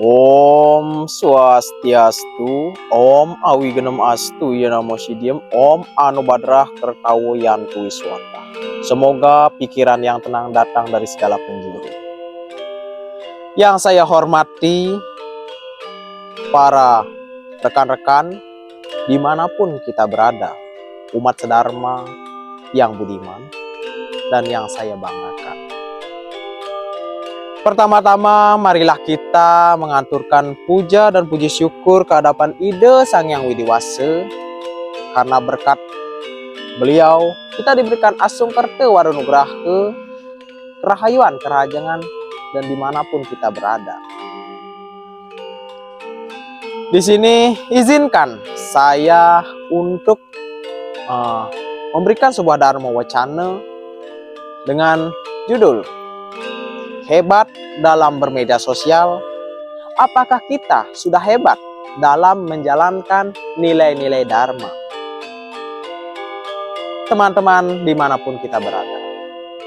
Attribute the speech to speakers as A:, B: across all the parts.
A: Om Swastiastu, Om Awigenam Astu Yanamo Sidiem, Om Anubadrah Kertawo Yantu Wiswata. Semoga pikiran yang tenang datang dari segala penjuru. Yang saya hormati para rekan-rekan dimanapun kita berada, umat sedharma yang budiman dan yang saya banggakan. Pertama-tama, marilah kita mengaturkan puja dan puji syukur kehadapan Ide Sang Yang Widiwase, karena berkat beliau kita diberikan asung kerte warunugraha, kerahayuan, kerajangan, dan dimanapun kita berada. Di sini izinkan saya untuk memberikan sebuah dharma wacana dengan judul Hebat dalam bermedia sosial. Apakah kita sudah hebat dalam menjalankan nilai-nilai dharma? Teman-teman dimanapun kita berada,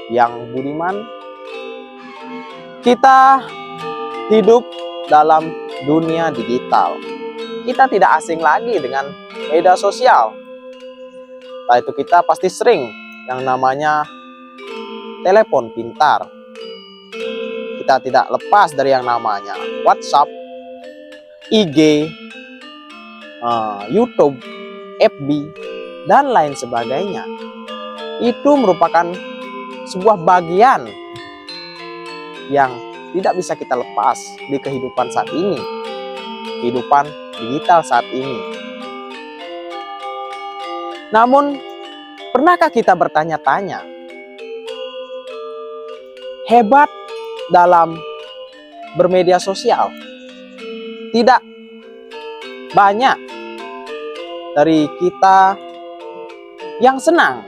A: yang budiman, kita hidup dalam dunia digital. Kita tidak asing lagi dengan media sosial. Entah itu kita pasti sering yang namanya telepon pintar. Kita tidak lepas dari yang namanya WhatsApp, IG, YouTube, FB, dan lain sebagainya. Itu merupakan sebuah bagian yang tidak bisa kita lepas di kehidupan saat ini, kehidupan digital saat ini. Namun, pernahkah kita bertanya-tanya, hebat dalam bermedia sosial? Tidak banyak dari kita yang senang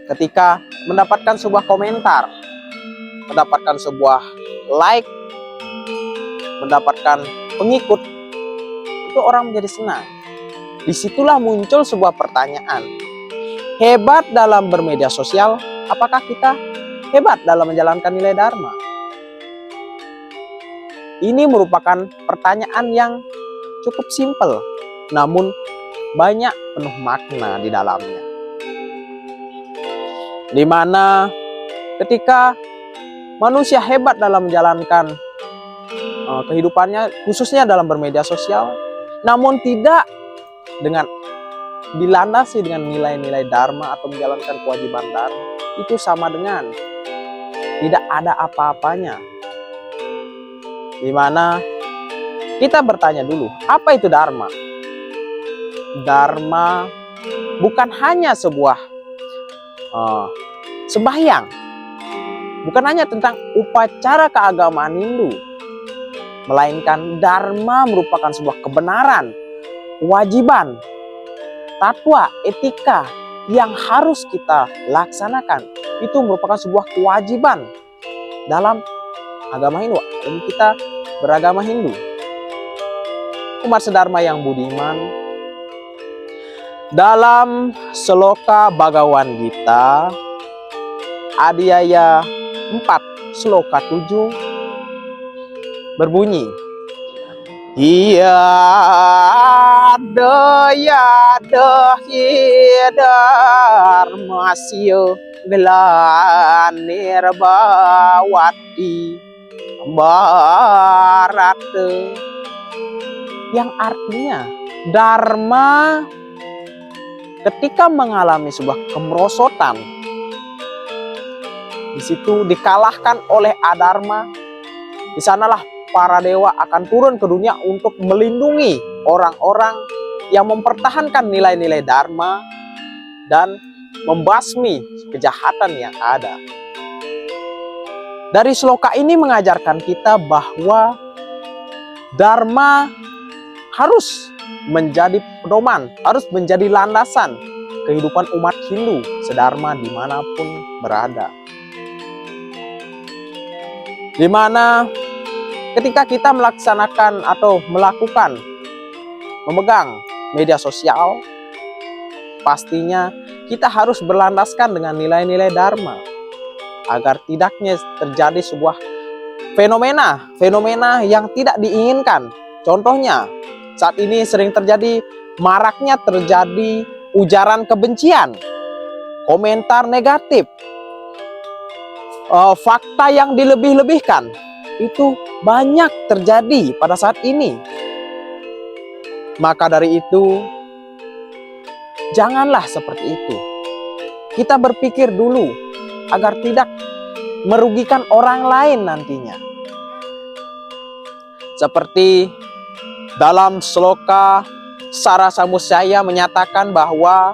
A: ketika mendapatkan sebuah komentar, mendapatkan sebuah like, mendapatkan pengikut. Itu orang menjadi senang. Disitulah muncul sebuah pertanyaan, hebat dalam bermedia sosial, apakah kita hebat dalam menjalankan nilai dharma? Ini merupakan pertanyaan yang cukup simpel, namun banyak penuh makna di dalamnya. Dimana ketika manusia hebat dalam menjalankan kehidupannya, khususnya dalam bermedia sosial, namun tidak dengan dilandasi dengan nilai-nilai dharma atau menjalankan kewajiban dharma, itu sama dengan tidak ada apa-apanya. Dimana kita bertanya dulu, apa itu dharma? Dharma bukan hanya sebuah sembahyang, bukan hanya tentang upacara keagamaan Hindu, melainkan dharma merupakan sebuah kebenaran, kewajiban, tatwa, etika yang harus kita laksanakan. Itu merupakan sebuah kewajiban dalam agama Hindu. Ini kita beragama Hindu. Umat sedharma yang budiman, dalam Sloka Bhagawan Gita Adhyaya 4 Sloka 7 berbunyi, Yada dharmasya glanirbawati Bharata, yang artinya dharma ketika mengalami sebuah kemerosotan, di situ dikalahkan oleh adharma. Di sanalah para dewa akan turun ke dunia untuk melindungi orang-orang yang mempertahankan nilai-nilai dharma dan membasmi kejahatan yang ada. Dari sloka ini mengajarkan kita bahwa dharma harus menjadi pedoman, harus menjadi landasan kehidupan umat Hindu sedharma dimanapun berada. Dimana ketika kita melaksanakan atau melakukan, memegang media sosial, pastinya kita harus berlandaskan dengan nilai-nilai dharma, agar tidaknya terjadi sebuah fenomena yang tidak diinginkan. Contohnya, saat ini sering terjadi maraknya terjadi ujaran kebencian, komentar negatif, fakta yang dilebih-lebihkan. Itu banyak terjadi pada saat ini. Maka dari itu, janganlah seperti itu. Kita berpikir dulu agar tidak merugikan orang lain nantinya. Seperti dalam Sloka Sara Samusaya menyatakan bahwa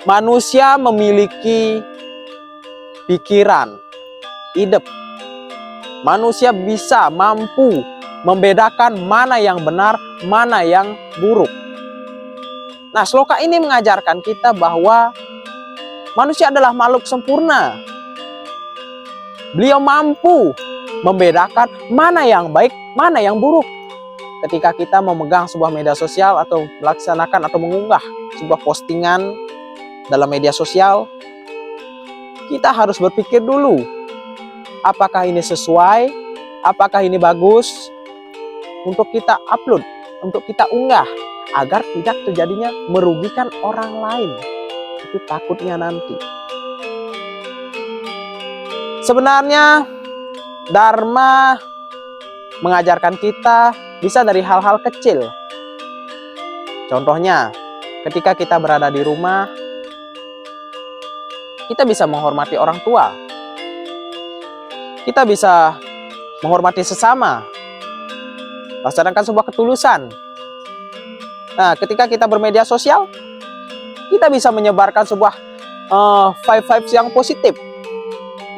A: manusia memiliki pikiran, hidup. Manusia bisa mampu membedakan mana yang benar, mana yang buruk. Nah, sloka ini mengajarkan kita bahwa manusia adalah makhluk sempurna. Beliau mampu membedakan mana yang baik, mana yang buruk. Ketika kita memegang sebuah media sosial atau melaksanakan atau mengunggah sebuah postingan dalam media sosial, kita harus berpikir dulu, apakah ini sesuai, apakah ini bagus, untuk kita upload, untuk kita unggah, agar tidak terjadinya merugikan orang lain. Itu takutnya nanti. Sebenarnya Dharma mengajarkan kita bisa dari hal-hal kecil. Contohnya, ketika kita berada di rumah, kita bisa menghormati orang tua. Kita bisa menghormati sesama. Laksanakan sebuah ketulusan. Nah, ketika kita bermedia sosial, kita bisa menyebarkan sebuah vibes yang positif.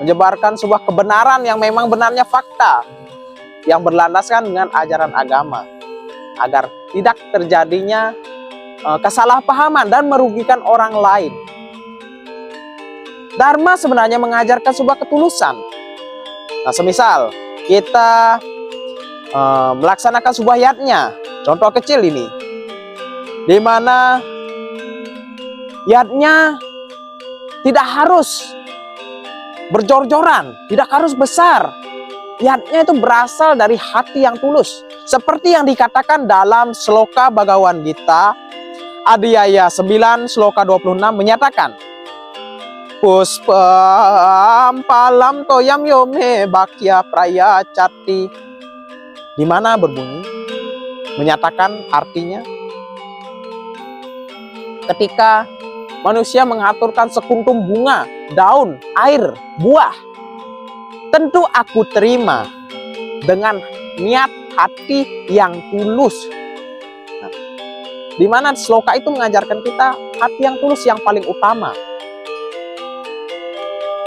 A: Menyebarkan sebuah kebenaran yang memang benarnya fakta. Yang berlandaskan dengan ajaran agama. Agar tidak terjadinya kesalahpahaman dan merugikan orang lain. Dharma sebenarnya mengajarkan sebuah ketulusan. Nah, semisal kita melaksanakan sebuah yatnya, contoh kecil ini, di mana yatnya tidak harus berjor-joran, tidak harus besar. Yatnya itu berasal dari hati yang tulus. Seperti yang dikatakan dalam Sloka Bhagawan Gita, Adhyaya 9, Sloka 26 menyatakan, Puspam palam toyam yome bakya praya cati. Di mana berbunyi, menyatakan artinya, ketika manusia mengaturkan sekuntum bunga, daun, air, buah, tentu aku terima dengan niat hati yang tulus. Nah, di mana sloka itu mengajarkan kita hati yang tulus yang paling utama.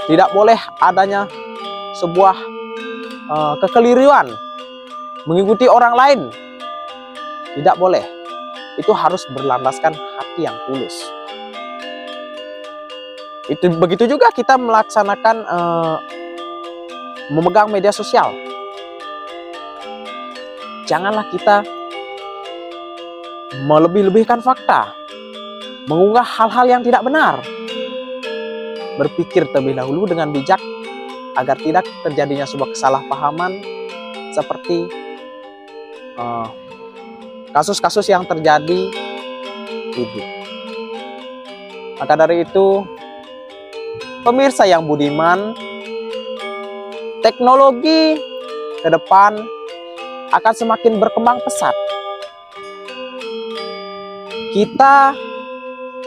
A: Tidak boleh adanya sebuah kekeliruan, mengikuti orang lain. Tidak boleh. Itu harus berlandaskan hati yang tulus. Itu begitu juga kita melaksanakan memegang media sosial. Janganlah kita melebih-lebihkan fakta, mengunggah hal-hal yang tidak benar. Berpikir terlebih dahulu dengan bijak agar tidak terjadinya sebuah kesalahpahaman seperti kasus-kasus yang terjadi itu. Maka dari itu, pemirsa yang budiman, teknologi ke depan akan semakin berkembang pesat. Kita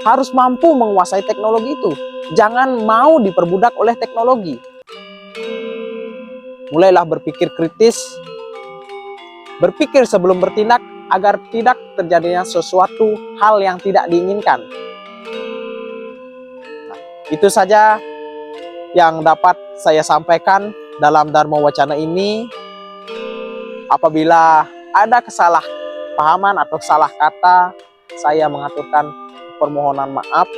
A: harus mampu menguasai teknologi itu. Jangan mau diperbudak oleh teknologi. Mulailah berpikir kritis, berpikir sebelum bertindak agar tidak terjadinya sesuatu hal yang tidak diinginkan. Nah, itu saja yang dapat saya sampaikan dalam Dharma Wacana ini. Apabila ada kesalahpahaman atau salah kata, saya mengaturkan permohonan maaf.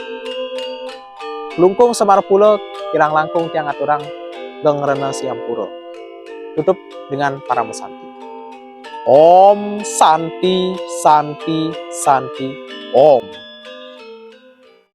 A: Lungkung semar pulo, kirang langkung tiang aturang, geng rena siam puro. Tutup dengan para mesanti. Om Santi Santi Santi Om.